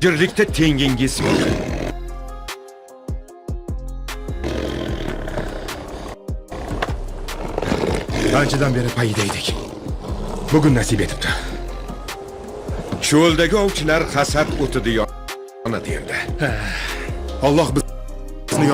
Jirlikda tengingiz yo'q. Anchadan beri payida edik. Bugun nasib etibdi. Cho'ldagi ovchilar hasad o'tida yonadi endi. Alloh bizni